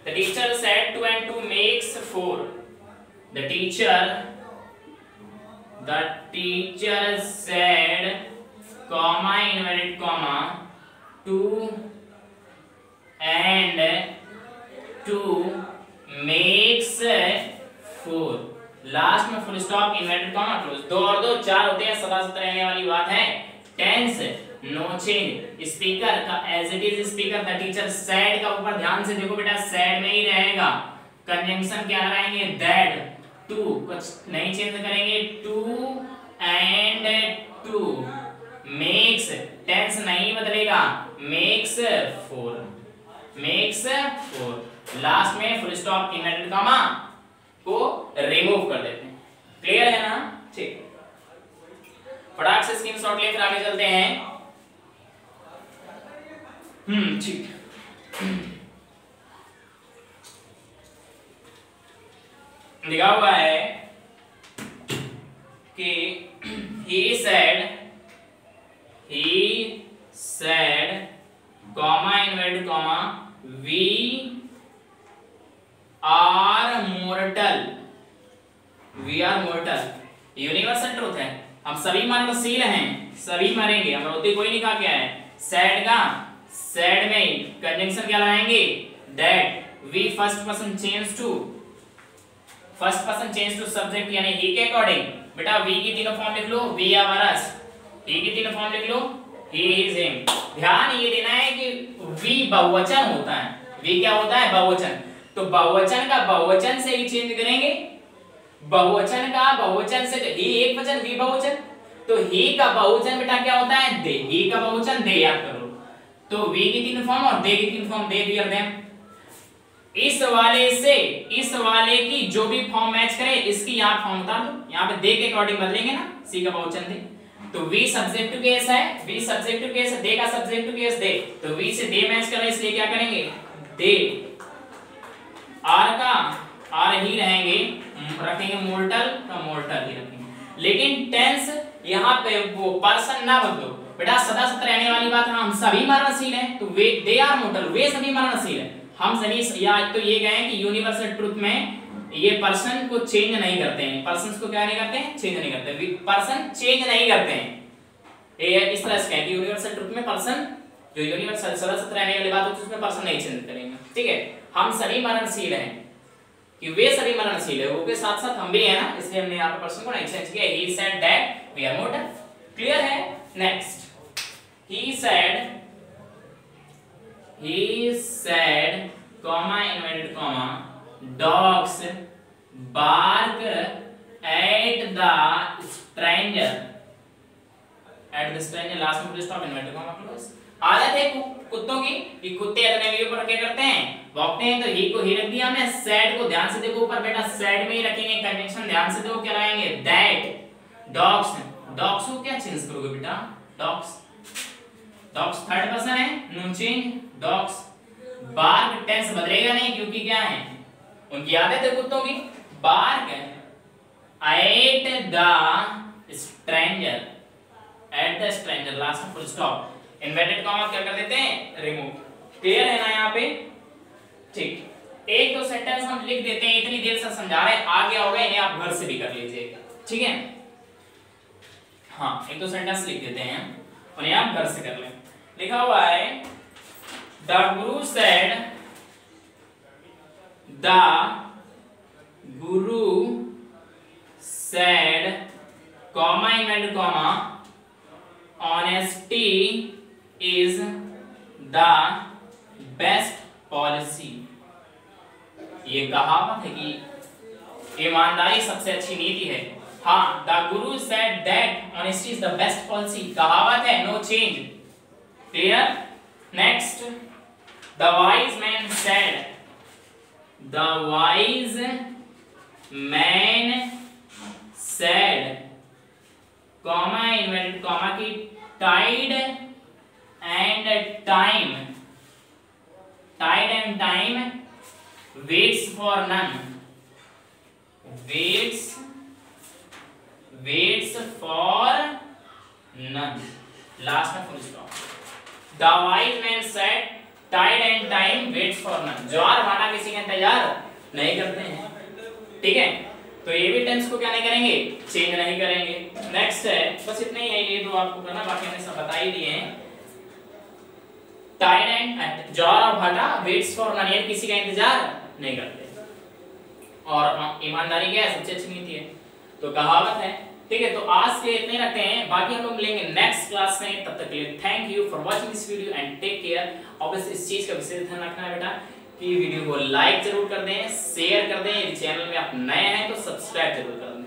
the teacher said 2 and 2 makes 4, the teacher said comma inverted comma 2 and 2 makes 4, last में full stop, inverted comma, close. 2 और 2 4 होते हैं, सदा सत्य रहने वाली बात है। टेंस नो चेंज, स्पीकर का as it is speaker, the teacher said का ऊपर ध्यान से देखो बेटा, सैड में ही रहेगा, कंजंक्शन क्या लगाएंगे, दैट, 2 कुछ नहीं चेंज करेंगे, 2 and 2 makes, टेंस नहीं बदलेगा, makes 4, लास्ट में फुल स्टॉप, इन्वर्टेड कॉमा को रिमूव कर देते हैं। क्लियर है ना, ठीक, फटाक से स्क्रीनशॉट ले, फिर आगे चलते हैं। ठीक, लिखा हुआ है कि he said comma inverted comma we are mortal, universal truth है, हम सभी मरनशील हैं, सभी मरेंगे, अमृति कोई नहीं कहा क्या है, सैड का सैड में कंजंक्शन क्या लगाएंगे, that, we first person change to subject यानी ही के अकॉर्डिंग। बेटा वी की तीनों फॉर्म लिख लो, वी आर अस, ही की तीनों फॉर्म लिख लो, ही इज हिम। ध्यान ये देना है कि वी बहुवचन होता है, वी क्या होता है बहुवचन, तो बहुवचन का बहुवचन से ही चेंज करेंगे, बहुवचन का बहुवचन से, ही एक वचन वी बहुवचन, तो ही का बहुवचन बेटा क्या होता है दे, ही का बहुवचन दे, याद करो। तो वी की तीन फॉर्म और दे की तीन फॉर्म, दे दियर देम। इस वाले से इस वाले की जो भी फॉर्म मैच करे इसकी यहां फॉर्म उतार दो, यहां पे दे के अकॉर्डिंग बदलेंगे ना, सी का बहुवचन दे, तो वी सब्जेक्टिव केस है, वी सब्जेक्टिव केस है, दे का सब्जेक्टिव केस दे, तो वी से दे मैच कर रहा है इसलिए क्या करेंगे दे, आर का आर ही रहेंगे, रखेंगे मोर्टल का मोर्टल ही रखेंगे। लेकिन टेंस यहाँ पे वो पर्सन ना बदलो बेटा, सदा सदा रहने वाली बात, हम सभी मरणशील हैं, तो वे दे आर मोर्टल, वे सभी मरणशील हैं, हम सभी, या तो ये गए कि यूनिवर्सल ट्रुथ में ये पर्सन को चेंज नहीं करते हैं, पर्सन्स को क्या नहीं करते हैं चेंज नहीं करते, पर्सन चेंज नहीं करते हैं, ये इस तरह से कहें कि यूनिवर्सल ट्रुथ में पर्सन जो यूनिवर्सल सदा सदा रहने वाली बात होती है उसमें पर्सन नहीं चेंज करेंगे, ठीक है। हम सभी मरणशील हैं कि वे सभी मरणशील है, वो के साथ साथ हम भी हैं ना, इसलिए हमने यहाँ पे पर्सन को नहीं चेंज किया। He said that we are mortal, clear है। Next, he said comma inverted comma dogs bark at the stranger, last में स्टॉप इन्वर्टेड कॉमा क्लोज। आदत है कुत्तों की कि कुत्ते अपने ऊपर क्या करते हैं भौंकते हैं, तो ही को ही रख दिया हमने, सैड को ध्यान से देखो ऊपर बेटा, सैड में ही रखेंगे, कंजंक्शन ध्यान से देखो क्या लगाएंगे दैट। डॉग्स को क्या चेंज करोगे बेटा, डॉग्स थर्ड पर्सन है, no change dogs. Bark tense बदलेगा नहीं क्योंकि क्या है उनकी आदत है कुत्तों की, bark at the stranger, last में फुल स्टॉप, इन्वर्टेड कॉमा क्या कर देते हैं रिमूव, क्लियर है ना यहाँ पे, ठीक। एक दो सेंटेंस हम लिख देते हैं, इतनी देर से समझा रहे हैं, आ गया होगा, इन्हें आप घर से भी कर लीजिएगा, ठीक है। हाँ एक दो सेंटेंस लिख देते हैं और इन्हें आप घर से कर लें। लिखा हुआ है the Guru said comma inverted comma honesty is the best policy। ये कहावत है कि ईमानदारी सबसे अच्छी नीति है। हाँ, the guru said that honesty is the best policy, कहावत है, no change, clear. Next, the wise man said, the wise man said comma inverted comma की tide and time waits for none, waits for none, last में full stop. The wise man said tide and time waits for none, ज्वार भाटा किसी का इंतजार नहीं करते हैं, ठीक है। तो ये भी टेंस को क्या नहीं करेंगे चेंज नहीं करेंगे। नेक्स्ट है, बस इतना ही है, ये दो आपको करना, बाकी हमने सब बता ही दिए हैं। टाइड एंड ज्वार और भाटा वेट्स फॉर नन, ये किसी का इंतजार नहीं करते, और ईमानदारी क्या है सबसे अच्छी नीति है, तो कहावत है, ठीक है। तो आज के इतने रखते हैं, बाकी हम लोग मिलेंगे नेक्स्ट क्लास में, तब तक के लिए thank you for watching this video and take care. Obviously इस चीज का विशेष ध्यान रखना है बेटा कि वीडियो को लाइक जरूर कर दें, शेयर कर दें, यदि चैनल में आप नए हैं तो सब्सक्राइब जरूर कर दें।